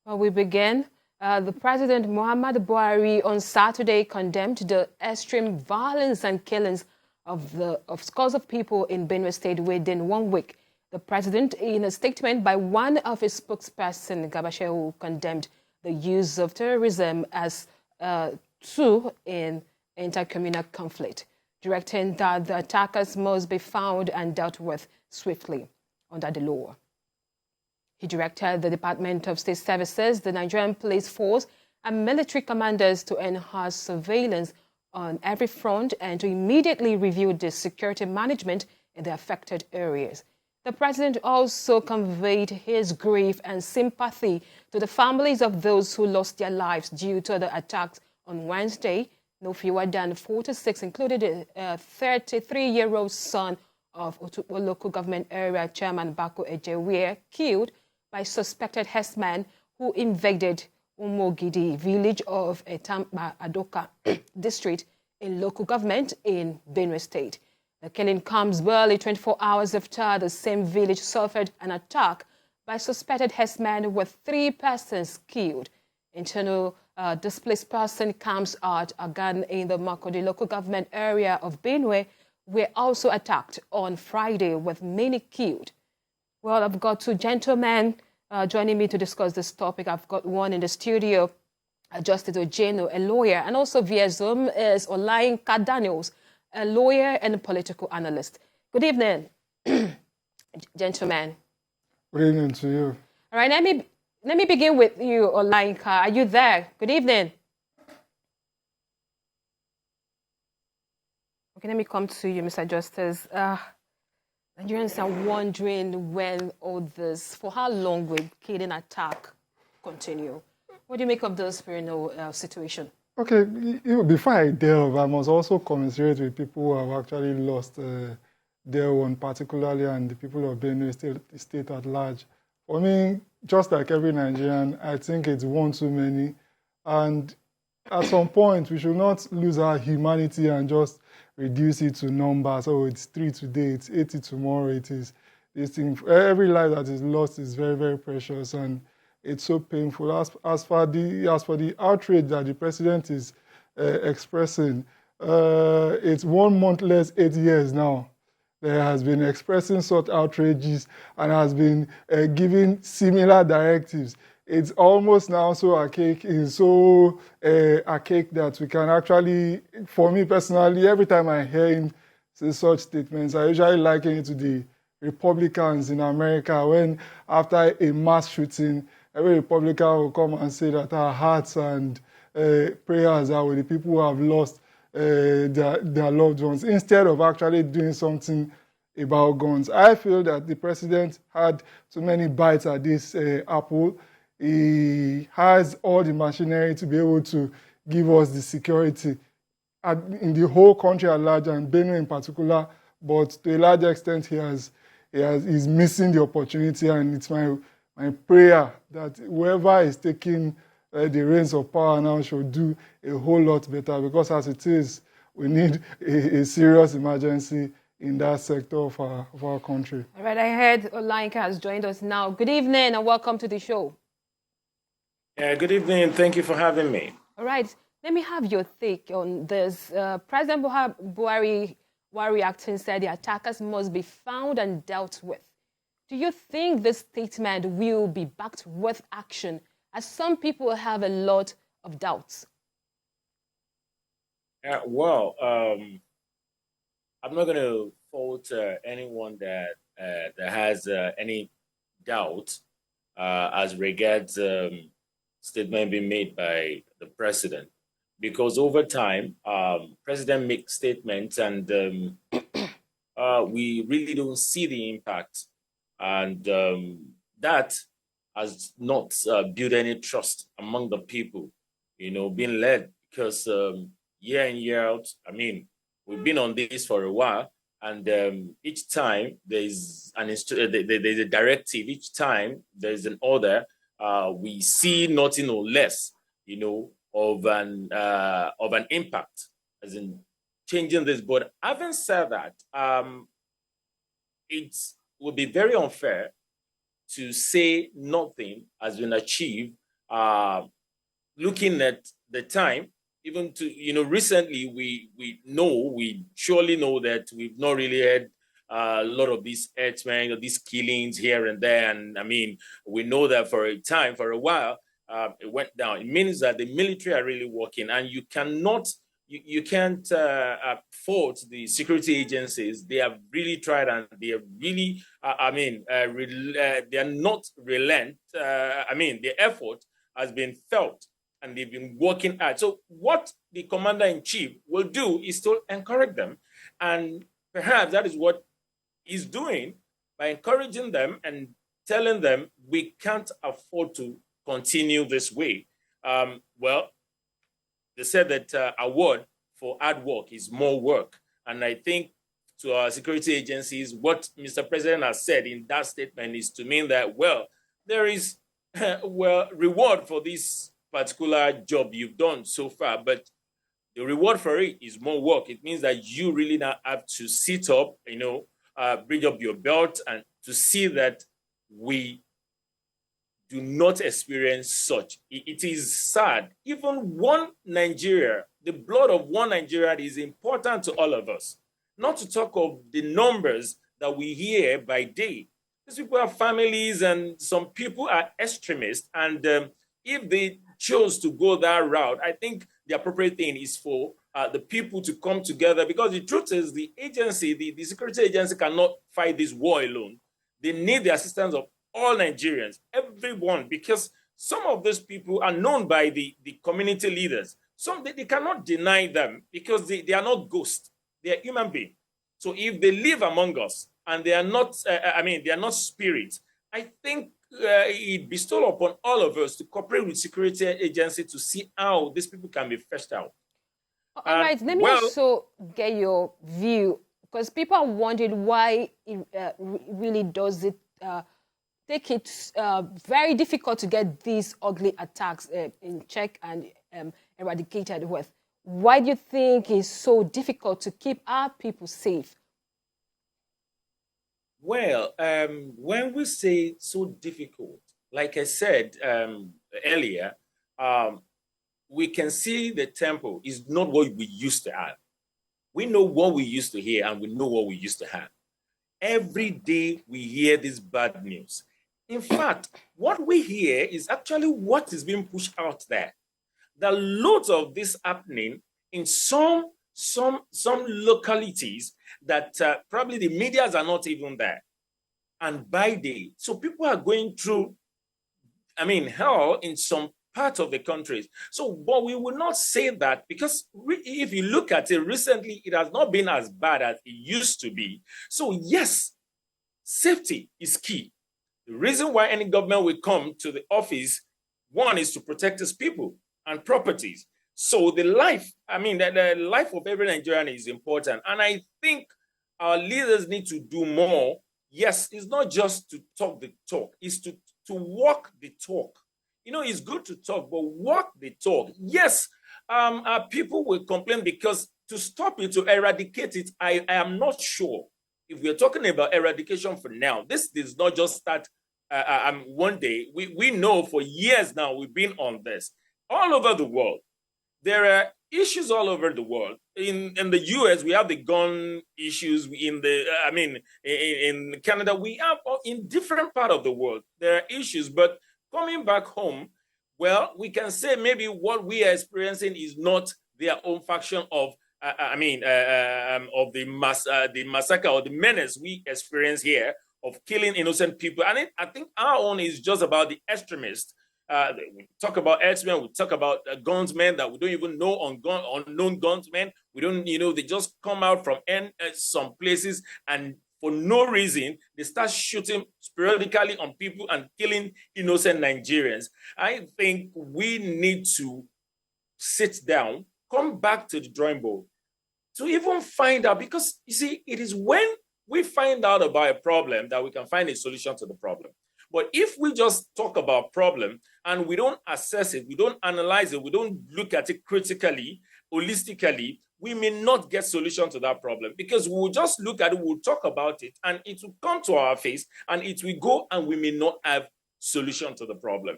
Well, we begin. The President Muhammadu Buhari on Saturday condemned the extreme violence and killings of scores of people in Benue State within 1 week. The President, in a statement by one of his spokesperson, Gabashehu, condemned the use of terrorism as a tool in intercommunal conflict, directing that the attackers must be found and dealt with swiftly under the law. He directed the Department of State Services, the Nigerian Police Force, and military commanders to enhance surveillance on every front and to immediately review the security management in the affected areas. The President also conveyed his grief and sympathy to the families of those who lost their lives due to the attacks on Wednesday. No fewer than 46, including a 33-year-old son of Otukpo local government area chairman Bako Ejewie, killed by suspected herdsmen who invaded Umogidi village of Etamba Adoka district in local government in Benue State. The killing comes barely 24 hours after the same village suffered an attack by suspected herdsmen with 3 persons killed. Internal displaced person camps at Agan in the Makodi local government area of Benue were also attacked on Friday with many killed. Well, I've got 2 gentlemen joining me to discuss this topic. I've got one in the studio, Justice Ojeno, a lawyer, and also via Zoom is Olayinka Daniels, a lawyer and a political analyst. Good evening, gentlemen. Good evening to you. All right, let me begin with you, Olayinka. Are you there? Good evening. Okay, let me come to you, Mr. Justice. Nigerians are wondering when all this, for how long will killing attack continue? What do you make of this situation? Okay, before I delve, I must also commiserate with people who have actually lost their one, particularly, and the people of Benue state at large. For me, just like every Nigerian, I think it's one too many. And at some point, we should not lose our humanity and just reduce it to numbers. Oh, it's 3 today, it's 80 tomorrow. It is this thing. Every life that is lost is very, very precious, and it's so painful. As for the outrage that the president is expressing, it's 1 month less 8 years now. There has been expressing such outrages and has been giving similar directives. It's almost now so archaic, archaic that we can actually, for me personally, every time I hear him say such statements, I usually liken it to the Republicans in America when after a mass shooting, every Republican will come and say that our hearts and prayers are with the people who have lost their loved ones, instead of actually doing something about guns. I feel that the president had too many bites at this apple. He has all the machinery to be able to give us the security in the whole country at large, and Benue in particular. But to a large extent, he's missing the opportunity, and it's my prayer that whoever is taking the reins of power now should do a whole lot better, because as it is, we need a serious emergency in that sector of our country. All right, I heard Olayinka has joined us now. Good evening and welcome to the show. Yeah, good evening. Thank you for having me. All right, let me have your take on this. President Buhari, while reacting, said the attackers must be found and dealt with. Do you think this statement will be backed with action, as some people have a lot of doubts? Well, I'm not going to fault anyone that has any doubt as regards statement being made by the president, because over time, president makes statements and we really don't see the impact, and that has not built any trust among the people, being led, because year in, year out, I mean, we've been on this for a while, and each time there's there's a directive, each time there's an order, we see nothing or less, of an impact, as in changing this. But having said that, it would be very unfair to say nothing has been achieved looking at the time, even to, recently we surely know that we've not really had a lot of these herdsmen or these killings here and there. And I mean, we know that for a while, it went down. It means that the military are really working, and you can't fault the security agencies. They have really tried, and they have really, they are not relent. The effort has been felt, and they've been working hard. So what the commander-in-chief will do is to encourage them, and perhaps that is what he's doing by encouraging them and telling them we can't afford to continue this way. They said that award for hard work is more work. And I think to our security agencies, what Mr. President has said in that statement is to mean that, there is, reward for this particular job you've done so far, but the reward for it is more work. It means that you really now have to sit up, bring up your belt, and to see that we do not experience such. It is sad. Even one Nigeria, the blood of one Nigeria is important to all of us. Not to talk of the numbers that we hear by day. These people have families, and some people are extremists. And if they chose to go that route, I think the appropriate thing is for the people to come together, because the truth is the agency, the security agency cannot fight this war alone. They need the assistance of all Nigerians, everyone, because some of those people are known by the community leaders. They cannot deny them, because they are not ghosts. They are human beings. So if they live among us and they are not, they are not spirits, I think it bestowed upon all of us to cooperate with security agency to see how these people can be fetched out. All right, let me also get your view, because people are wondering why it really does it take it very difficult to get these ugly attacks in check and eradicated with. Why do you think it's so difficult to keep our people safe? Well, when we say so difficult, like I said earlier, we can see the tempo is not what we used to have. We know what we used to hear, and we know what we used to have. Every day we hear this bad news. In fact, what we hear is actually what is being pushed out there. There are loads of this happening in some localities that probably the medias are not even there. And by day, so people are going through, hell in some part of the countries. So, but we will not say that, because if you look at it recently, it has not been as bad as it used to be. So yes, safety is key. The reason why any government will come to the office, one, is to protect its people and properties. So the life of every Nigerian is important. And I think our leaders need to do more. Yes, it's not just to talk the talk, it's to walk the talk. It's good to talk, but walk the talk. Yes, people will complain, because to stop it, to eradicate it, I am not sure. If we're talking about eradication for now, this does not just start one day. We know for years now we've been on this. All over the world, there are issues all over the world. In the US, we have the gun issues. In Canada, we have in different parts of the world, there are issues. But coming back home, we can say maybe what we are experiencing is not their own faction of the massacre or the menace we experience here of killing innocent people. And I think our own is just about the extremists. We talk about herdsmen, we talk about gunsmen that we don't even know, unknown gunsmen. We don't, they just come out from some places, and for no reason, they start shooting sporadically on people and killing innocent Nigerians. I think we need to sit down, come back to the drawing board, to even find out, because you see, it is when we find out about a problem that we can find a solution to the problem. But if we just talk about problem and we don't assess it, we don't analyze it, we don't look at it critically, holistically, we may not get solution to that problem, because we will just look at it, we'll talk about it, and it will come to our face, and it will go, and we may not have solution to the problem.